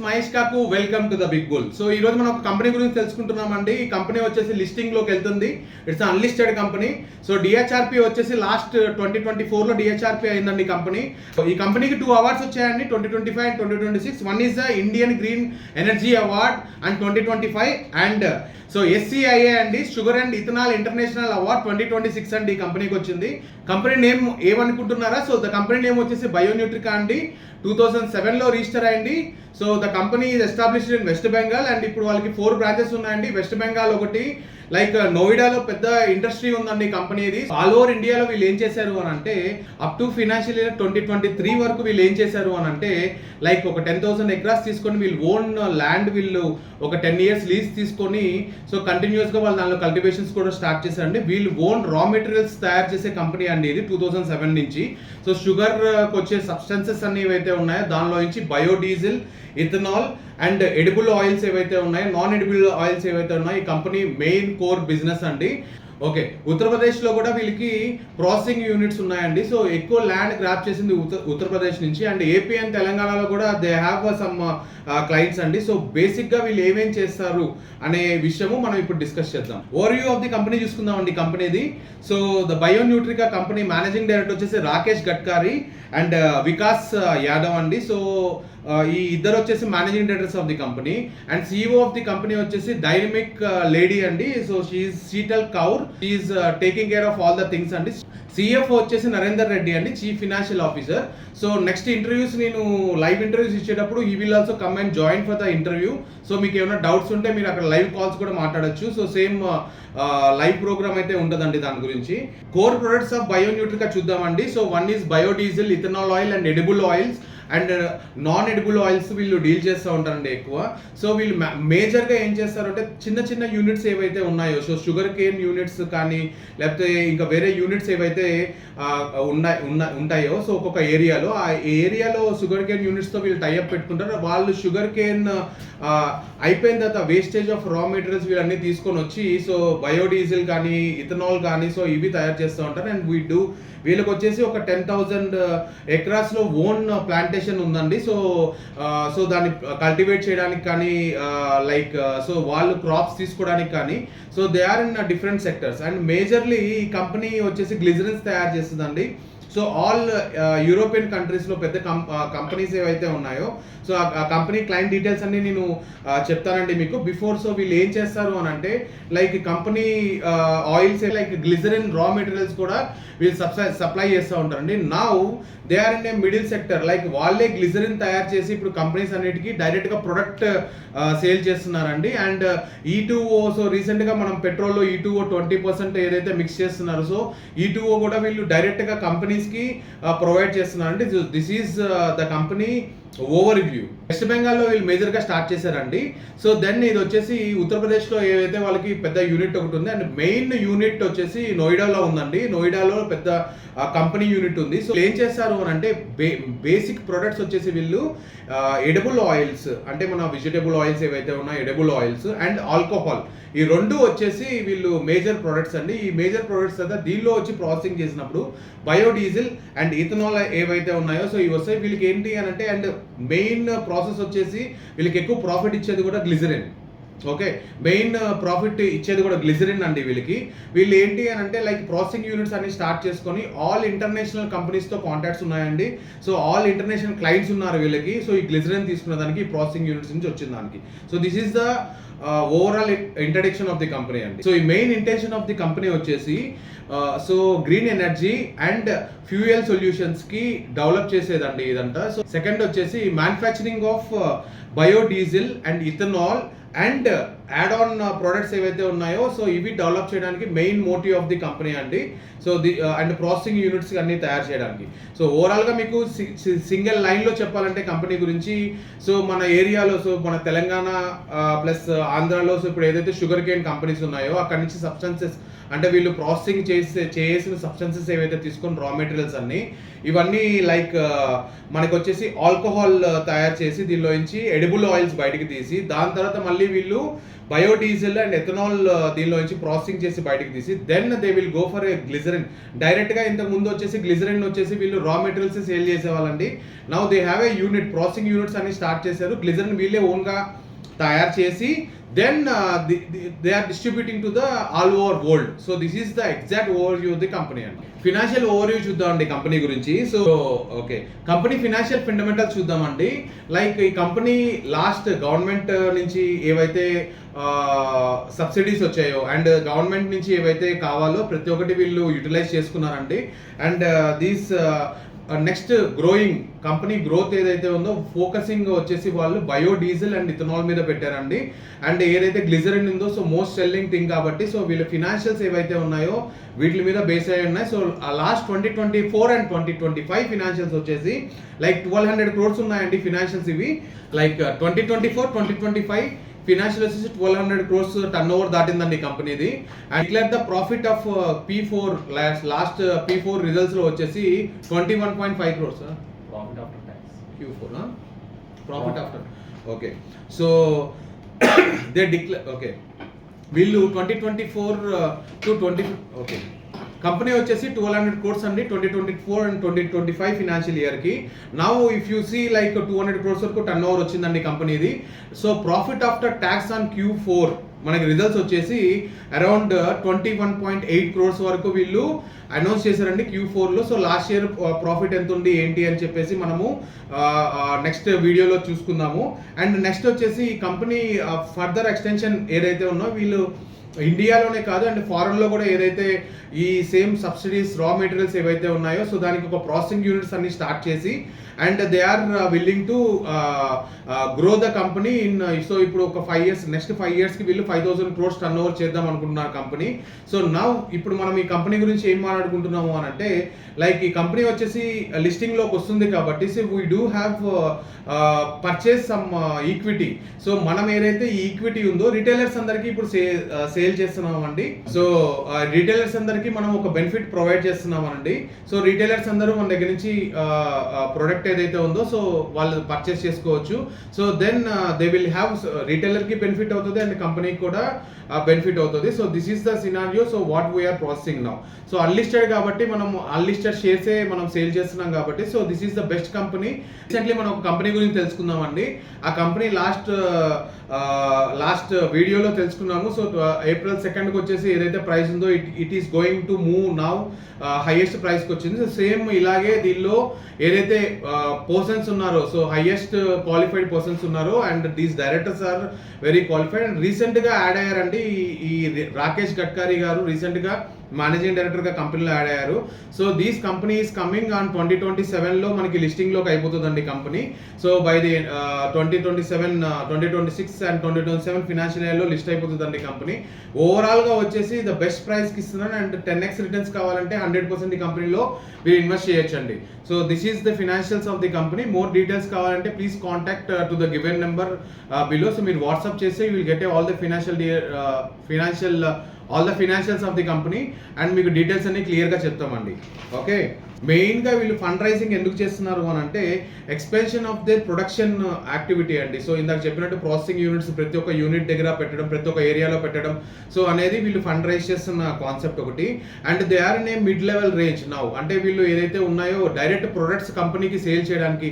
మహేష్ కాకు welcome to the big bull. So ఈ రోజు మనం ఒక కంపెనీ గురించి తెలుసుకుంటున్నామండి. ఈ కంపెనీ వచ్చేసి లిస్టింగ్ లోకి వెళ్తుంది. It's unlisted company. సో డిహెచ్ఆర్పి వచ్చేసి లాస్ట్ 2024 లో డిహెచ్ఆర్పి అయిందండి కంపెనీ. ఈ కంపెనీకి 2 అవార్డ్స్ వచ్చాయండి, 2025 and 2026. One is the Indian green energy award and 2025 and so SCIA అండి, sugar and ethanol international award 2026 అండి ఈ కంపెనీకి వచ్చింది. కంపెనీ నేమ్ ఏమనుకుంటున్నారా? సో ద కంపెనీ నేమ్ వచ్చేసి బయోన్యూట్రికా అండి. 2007 లో రిజిస్టర్ అయింది. So the company is established in West Bengal and ఇప్పుడు వాళ్ళకి 4 బ్రాంచెస్ ఉన్నాయండి. వెస్ట్ బెంగాల్ ఒకటి, లైక్ నోయిడాలో పెద్ద ఇండస్ట్రీ ఉందండి కంపెనీది. ఆల్ ఓవర్ ఇండియాలో వీళ్ళు ఏం చేశారు అని అంటే అప్ టు ఫైనాన్షియల్ ఇయర్ 2023 వరకు వీళ్ళు ఏం చేశారు అని అంటే లైక్ ఒక 10,000 ఎకరాస్ తీసుకొని వీళ్ళు ఓన్ ల్యాండ్ వీళ్ళు ఒక 10 years లీజ్ తీసుకొని సో కంటిన్యూస్గా వాళ్ళు దానిలో కల్టివేషన్స్ కూడా స్టార్ట్ చేశారండి. వీళ్ళు ఓన్ రా మెటీరియల్స్ తయారు చేసే కంపెనీ అండి ఇది 2007 నుంచి. సో షుగర్కి వచ్చే సబ్స్టెన్సెస్ అన్ని ఏవైతే ఉన్నాయో దానిలో నుంచి biodiesel, ethanol and edible oils ఏవైతే ఉన్నాయో, నాన్ ఎడిబుల్ ఆయిల్స్ ఏవైతే ఉన్నాయో ఈ కంపెనీ మెయిన్ కోర్ బిజినెస్ అండి. ఓకే, ఉత్తరప్రదేశ్లో కూడా వీళ్ళకి ప్రాసెసింగ్ యూనిట్స్ ఉన్నాయండి. సో ఎక్కువ ల్యాండ్ గ్రాప్ చేసింది ఉత్తరప్రదేశ్ నుంచి. అండ్ ఏపీ అండ్ తెలంగాణలో కూడా దే హ్యావ్ సమ్ క్లయింట్స్ అండి. సో బేసిక్గా వీళ్ళు ఏమేం చేస్తారు అనే విషయము మనం ఇప్పుడు డిస్కస్ చేద్దాం. ఓవర్వ్యూ ఆఫ్ ది కంపెనీ చూసుకుందాం అండి కంపెనీది. So the Bionutrica company managing director వచ్చేసి రాకేష్ గడ్కారీ అండ్ వికాస్ యాదవ్ అండి. సో ఈ ఇద్దరు వచ్చేసి managing directors of the company. And CEO of the company వచ్చేసి డైనమిక్ లేడీ అండి. So she Sheetal Kaur, she taking care of all the things అండి. CFO వచ్చేసి నరేందర్ రెడ్డి అండి, chief financial officer. So next interviews నేను లైవ్ ఇంటర్వ్యూస్ ఇచ్చేటప్పుడు ఈ will also come and join for the interview. So మీకు ఏమైనా డౌట్స్ ఉంటే మీరు అక్కడ లైవ్ కాల్స్ కూడా మాట్లాడచ్చు. సో సేమ్ లైవ్ ప్రోగ్రామ్ అయితే ఉంటుందండి దాని గురించి. కోర్ ప్రొడక్ట్స్ ఆఫ్ బయోన్యూట్రికా చూద్దామండి. So one is biodiesel, ethanol oil and edible oils and non edible oils వీళ్ళు డీల్ చేస్తూ ఉంటారండి ఎక్కువ. సో వీళ్ళు మేజర్గా ఏం చేస్తారంటే చిన్న చిన్న యూనిట్స్ ఏవైతే ఉన్నాయో, సో షుగర్ కేన్ యూనిట్స్ కానీ లేకపోతే ఇంకా వేరే యూనిట్స్ ఏవైతే ఉంటాయో సో ఒక్కొక్క ఏరియాలో ఆ ఏరియాలో షుగర్ కేన్ యూనిట్స్తో వీళ్ళు టైఅప్ పెట్టుకుంటారు. వాళ్ళు షుగర్ కేన్ అయిపోయిన తర్వాత వేస్టేజ్ ఆఫ్ రా మెటీరియల్స్ వీళ్ళన్నీ తీసుకొని వచ్చి సో బయోడీజిల్ కానీ ఇథనాల్ కానీ సో ఇవి తయారు చేస్తూ ఉంటారు. అండ్ వీళ్ళకి వచ్చేసి ఒక 10,000 ఎకరాస్లో ఓన్ ప్లాంటేషన్ ఉందండి. సో దాన్ని కల్టివేట్ చేయడానికి కానీ లైక్ సో వాళ్ళు క్రాప్స్ తీసుకోవడానికి కానీ so they are in different sectors. And majorly ఈ కంపెనీ వచ్చేసి గ్లిజరిన్స్ తయారు చేస్తుందండి. సో ఆల్ యూరోపియన్ కంట్రీస్లో పెద్ద కంపెనీస్ ఏవైతే ఉన్నాయో సో ఆ కంపెనీ క్లయింట్ డీటెయిల్స్ అన్ని నేను చెప్తానండి మీకు బిఫోర్. సో వీళ్ళు ఏం చేస్తారు అని అంటే like company oils like glycerin raw materials కూడా వీళ్ళు సప్లై చేస్తూ ఉంటారండి. Now they are in a middle sector, like వాళ్ళే గ్లిజరిన్ తయారు చేసి ఇప్పుడు కంపెనీస్ అన్నిటికీ డైరెక్ట్గా ప్రొడక్ట్ సేల్ చేస్తున్నారండి. అండ్ E2O, సో రీసెంట్గా మనం పెట్రోల్లో E2O 20% ఏదైతే మిక్స్ చేస్తున్నారో సో E2O కూడా వీళ్ళు డైరెక్ట్గా కంపెనీస్కి ప్రొవైడ్ చేస్తున్నారండి. This is the company over review. West బెంగాల్లో వీళ్ళు మేజర్గా స్టార్ట్ చేశారండి. సో దెన్ ఇది వచ్చేసి ఉత్తరప్రదేశ్లో ఏదైతే వాళ్ళకి పెద్ద యూనిట్ ఒకటి ఉంది అండ్ మెయిన్ యూనిట్ వచ్చేసి నోయిడాలో ఉందండి. నోయిడాలో పెద్ద కంపెనీ యూనిట్ ఉంది. సో ఏం చేస్తారు అని అంటే బేసిక్ ప్రొడక్ట్స్ వచ్చేసి వీళ్ళు ఎడిబుల్ ఆయిల్స్ అంటే మన వెజిటబుల్ ఆయిల్స్ ఏవైతే ఉన్నాయో ఎడిబుల్ ఆయిల్స్ అండ్ ఆల్కహాల్, ఈ రెండు వచ్చేసి వీళ్ళు మేజర్ ప్రొడక్ట్స్ అండి. ఈ మేజర్ ప్రొడక్ట్స్ అయితే దీనిలో వచ్చి ప్రాసెసింగ్ చేసినప్పుడు బయోడీజిల్ అండ్ ఇథనాల్ ఏవైతే ఉన్నాయో సో ఇవి వస్తాయి. వీళ్ళకి ఏంటి అని అంటే అండ్ మెయిన్ ప్రాసెస్ వచ్చేసి వీళ్ళకి ఎక్కువ ప్రాఫిట్ ఇచ్చేది కూడా గ్లిజరిన్. ఓకే, మెయిన్ ప్రాఫిట్ ఇచ్చేది కూడా గ్లిజరిన్ అండి. వీళ్ళు ఏంటి అని అంటే లైక్ ప్రాసెసింగ్ యూనిట్స్ అన్ని స్టార్ట్ చేసుకొని ఆల్ ఇంటర్నేషనల్ కంపెనీస్తో కాంటాక్ట్స్ ఉన్నాయండి. సో ఆల్ ఇంటర్నేషనల్ క్లయింట్స్ ఉన్నారు వీళ్ళకి. సో ఈ గ్లిజరిన్ తీసుకున్న దానికి ప్రాసెసింగ్ యూనిట్స్ నుంచి వచ్చిన దానికి. So this is the overall introduction of the company అండి. సో ఈ main intention of the company వచ్చేసి so green energy and fuel సొల్యూషన్స్కి డెవలప్ చేసేదండి ఇదంతా. సో సెకండ్ వచ్చేసి manufacturing of biodiesel and ethanol and add on products ఏవైతే ఉన్నాయో so ఇవి డెవలప్ చేయడానికి main motive of the company అండి. సో అండ్ ప్రాసెసింగ్ యూనిట్స్ అన్ని తయారు చేయడానికి. సో ఓవరాల్గా మీకు సింగిల్ లైన్లో చెప్పాలంటే కంపెనీ గురించి సో మన ఏరియాలో సో మన తెలంగాణ ప్లస్ ఆంధ్రాలో సో ఇప్పుడు ఏదైతే షుగర్ కేన్ కంపెనీస్ ఉన్నాయో అక్కడి నుంచి సబ్స్టెన్సెస్ అంటే వీళ్ళు ప్రాసెసింగ్ చేసిన సబ్స్టెన్సెస్ ఏవైతే తీసుకొని రా మెటీరియల్స్ అన్ని ఇవన్నీ లైక్ మనకు వచ్చేసి ఆల్కహాల్ తయారు చేసి దీనిలో నుంచి ఎడిబుల్ ఆయిల్స్ బయటికి తీసి దాని తర్వాత మళ్ళీ వీళ్ళు బయోడీజిల్ అండ్ ఎథనాల్ దీనిలో నుంచి ప్రాసెసింగ్ చేసి బయటకు తీసి then they will go for a glycerin. డైరెక్ట్గా ఇంతకు ముందు వచ్చేసి గ్లిజరిన్ వచ్చేసి వీళ్ళు రా మెటీరియల్స్ సేల్ చేసేవాళ్ళండి. Now they have a unit, processing units అని స్టార్ట్ చేశారు. గ్లిజరిన్ వీళ్ళే ఓన్గా తయారు చేసి then they are distributing to the all over world. So this is the exact overview of the company అండి. ఫినాన్షియల్ ఓవర్వ్యూ చూద్దామండి company గురించి. So okay, company financial fundamentals చూద్దామండి. లైక్ ఈ కంపెనీ లాస్ట్ గవర్నమెంట్ నుంచి ఏవైతే సబ్సిడీస్ వచ్చాయో and government నుంచి ఏవైతే కావాలో ప్రతి ఒక్కటి వీళ్ళు యూటిలైజ్ చేసుకున్నారండి. And these next growing company growth ఏదైతే ఉందో ఫోకసింగ్ వచ్చేసి వాళ్ళు బయోడీజిల్ అండ్ ఇథనాల్ మీద పెట్టారండి. అండ్ ఏదైతే గ్లిజరిన్ ఉందో సో మోస్ట్ సెల్లింగ్ థింగ్ కాబట్టి సో వీళ్ళ ఫినాన్షియల్స్ ఏవైతే ఉన్నాయో వీటి మీద బేస్ అయి ఉన్నాయి. సో లాస్ట్ 2024 అండ్ 2025 ఫినాన్షియల్స్ వచ్చేసి లైక్ 1200 crores ఉన్నాయండి ఫినాన్షియల్స్ ఇవి. లైక్ 2024, 2025 ఫినాన్షియల్ వచ్చేసి 1200 crores టర్న్ ఓవర్ దాటిందండి కంపెనీది. అండ్ ఇట్లా the profit of P4 last P4 results లో వచ్చేసి 21.5 crores profit after tax Q4 profit after. Okay, so they declare okay వీళ్ళు 2024 to 20 okay company వచ్చేసి 1200 crores అండి 2024 అండ్ 2025 ఫినాన్షియల్ ఇయర్కి. Now if you see like 200 crores వరకు turnover వచ్చిందండి కంపెనీది. So profit after tax on Q4 మనకి results వచ్చేసి అరౌండ్ 21.8 crores వరకు వీళ్ళు అనౌన్స్ చేశారండి Q4లో. సో లాస్ట్ ఇయర్ ప్రాఫిట్ ఎంత ఉంది ఏంటి అని చెప్పేసి మనము నెక్స్ట్ వీడియోలో చూసుకుందాము. అండ్ నెక్స్ట్ వచ్చేసి ఈ కంపెనీ ఫర్దర్ ఎక్స్టెన్షన్ ఏదైతే ఉన్నో వీళ్ళు ఇండియాలోనే కాదు అండ్ ఫారెన్లో కూడా ఏదైతే ఈ సేమ్ సబ్సిడీస్ రా మెటీరియల్స్ ఏవైతే ఉన్నాయో సో దానికి ఒక ప్రాసెసింగ్ యూనిట్స్ అన్ని స్టార్ట్ చేసి and they are willing to grow the company in. So ఇప్పుడు ఒక 5 years నెక్స్ట్ 5 yearsకి వీళ్ళు 5000 crores టర్న్ ఓవర్ చేద్దాం అనుకుంటున్నారు కంపెనీ. సో నౌ ఇప్పుడు మనం ఈ కంపెనీ గురించి ఏం మాట్లాడుకుంటున్నాము అని అంటే లైక్ ఈ కంపెనీ వచ్చేసి లిస్టింగ్లోకి వస్తుంది కాబట్టి so we do have purchase some equity. So మనం ఏదైతే ఈ ఈక్విటీ ఉందో రిటైలర్స్ అందరికీ ఇప్పుడు సేల్ చేస్తున్నాం అండి. సో రిటైలర్స్ అందరికీ మనం ఒక బెనిఫిట్ ప్రొవైడ్ చేస్తున్నాం అండి. సో రిటైలర్స్ అందరూ మన దగ్గర నుంచి ప్రొడక్ట్ ఏదైతే ఉందో సో వాళ్ళు పర్చేస్ చేసుకోవచ్చు. So then they will have రిటైలర్కి బెనిఫిట్ అవుతుంది అండ్ కంపెనీకి కూడా బెనిఫిట్ అవుతుంది. So this is the scenario. So what we are processing now. So unlisted కాబట్టి మనం అన్లిస్టెడ్ షేర్సే మనం సేల్ చేస్తున్నాం కాబట్టి so this is the best company. Recently మనం ఒక కంపెనీ గురించి తెలుసుకుందామండి. ఆ కంపెనీ లాస్ట్ వీడియోలో తెలుసుకున్నాము. సో April 2nd వచ్చేసి ఏదైతే ప్రైస్ ఉందో it is going to move now highest ప్రైస్కి వచ్చింది. సో సేమ్ ఇలాగే దీనిలో ఏదైతే పర్సన్స్ ఉన్నారో సో హైయెస్ట్ క్వాలిఫైడ్ పర్సన్స్ ఉన్నారో and these directors are very qualified. And రీసెంట్గా యాడ్ అయ్యారండి ఈ రాకేష్ గడ్కరీ గారు రీసెంట్గా మేనేజింగ్ డైరెక్టర్గా కంపెనీలో యాడ్ అయ్యారు. So this company is coming on 2027లో మనకి లిస్టింగ్లోకి అయిపోతుందండి కంపెనీ. So by the 2027, 2026 and 2027 financial ఇయర్లో లిస్ట్ అయిపోతుందండి కంపెనీ. ఓవరాల్గా వచ్చేసి ద బెస్ట్ ప్రైస్కి ఇస్తున్నాను అండ్ 10x రిటర్న్స్ కావాలంటే 100% ఈ కంపెనీలో మీరు ఇన్వెస్ట్ చేయొచ్చండి. So this is the financials of the company. More details కావాలంటే please contact to the given number below. So మీరు వాట్సాప్ చేస్తే you will get all the financials of the company and మీకు details అన్ని క్లియర్గా చెప్తామండి. Okay, మెయిన్గా వీళ్ళు fund raising ఎందుకు చేస్తున్నారు అని అంటే expansion of their production activity అండి. సో ఇందాక చెప్పినట్టు ప్రాసెసింగ్ యూనిట్స్ ప్రతి ఒక్క యూనిట్ దగ్గర పెట్టడం, ప్రతి ఒక్క ఏరియాలో పెట్టడం. సో అనేది వీళ్ళు ఫండ్ రైజ్ చేస్తున్న కాన్సెప్ట్ ఒకటి. And they are in a mid level range now. అంటే వీళ్ళు ఏదైతే ఉన్నాయో డైరెక్ట్ ప్రొడక్ట్స్ కంపెనీకి సేల్ చేయడానికి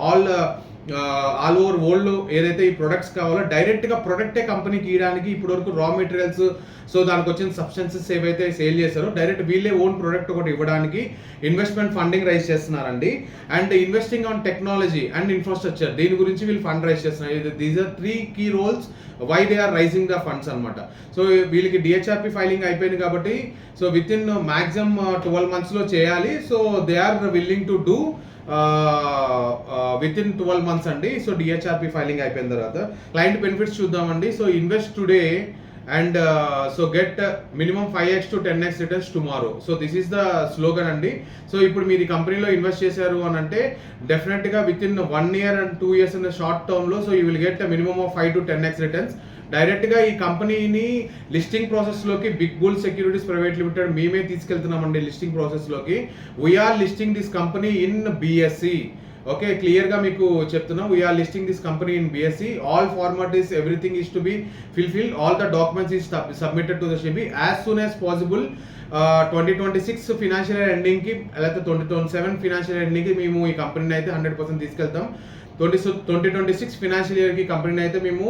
ఆల్ ఓవర్ వరల్డ్ ఏదైతే ఈ ప్రొడక్ట్స్ కావాలో డైరెక్ట్గా ప్రొడక్టే కంపెనీకి ఇవ్వడానికి ఇప్పటివరకు రా మెటీరియల్స్ సో దానికి వచ్చిన సబ్స్టెన్సెస్ ఏవైతే సేల్ చేశారో డైరెక్ట్ వీళ్ళే ఓన్ ప్రొడక్ట్ ఒకటి ఇవ్వడానికి ఇన్వెస్ట్మెంట్ ఫండింగ్ రైజ్ చేస్తున్నారండి. And investing on technology and infrastructure దీని గురించి వీళ్ళు ఫండ్ రైజ్ చేస్తున్నారు. These are 3 key roles why they are raising the funds అనమాట. సో వీళ్ళకి డిహెచ్ఆర్పి ఫైలింగ్ అయిపోయింది కాబట్టి సో విత్ ఇన్ మ్యాక్సిమం 12 monthsలో చేయాలి. So they are willing to do within 12 months అండి. సో డిహెచ్ఆర్పి ఫైలింగ్ అయిపోయిన తర్వాత క్లయింట్ బెనిఫిట్స్ చూద్దామండి. So invest today and so get minimum 5x to 10x returns tomorrow. So this is the slogan అండి. So ఇప్పుడు మీరు ఈ కంపెనీలో invest చేశారు అని అంటే డెఫినెట్గా within 1 year and 2 years in short టర్మ్లో so you will get minimum of 5 to 10x returns. డైరెక్ట్గా ఈ కంపెనీని లిస్టింగ్ ప్రాసెస్లోకి Big Bull Securities Private Limited మేమే తీసుకెళ్తున్నామండి లిస్టింగ్ ప్రాసెస్లోకి. We are listing this company in BSE okay, క్లియర్గా మీకు చెప్తున్నాం. We are listing this company in BSE. All formalities, everything is to be fulfil. All the documents is submitted to the SEBI as soon as possible. 2026 financial year ఎండింగ్కి లేకపోతే 2027 financial year ఎండింగ్కి మేము ఈ కంపెనీని అయితే 100% తీసుకెళ్తాం. 2026 ఫినాన్షియల్ ఇయర్కి కంపెనీని అయితే మేము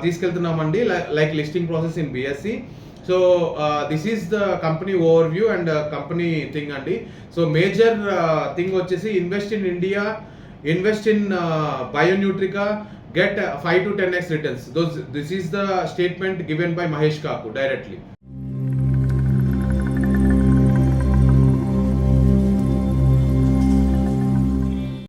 తీసుకెళ్తున్నామండి, like listing process in BSE. So this is the company overview and company thing అండి. సో మేజర్ థింగ్ వచ్చేసి invest in India, invest in Bionutrica, get 5 to 10x returns. This is the statement given by Mahesh Kaku directly.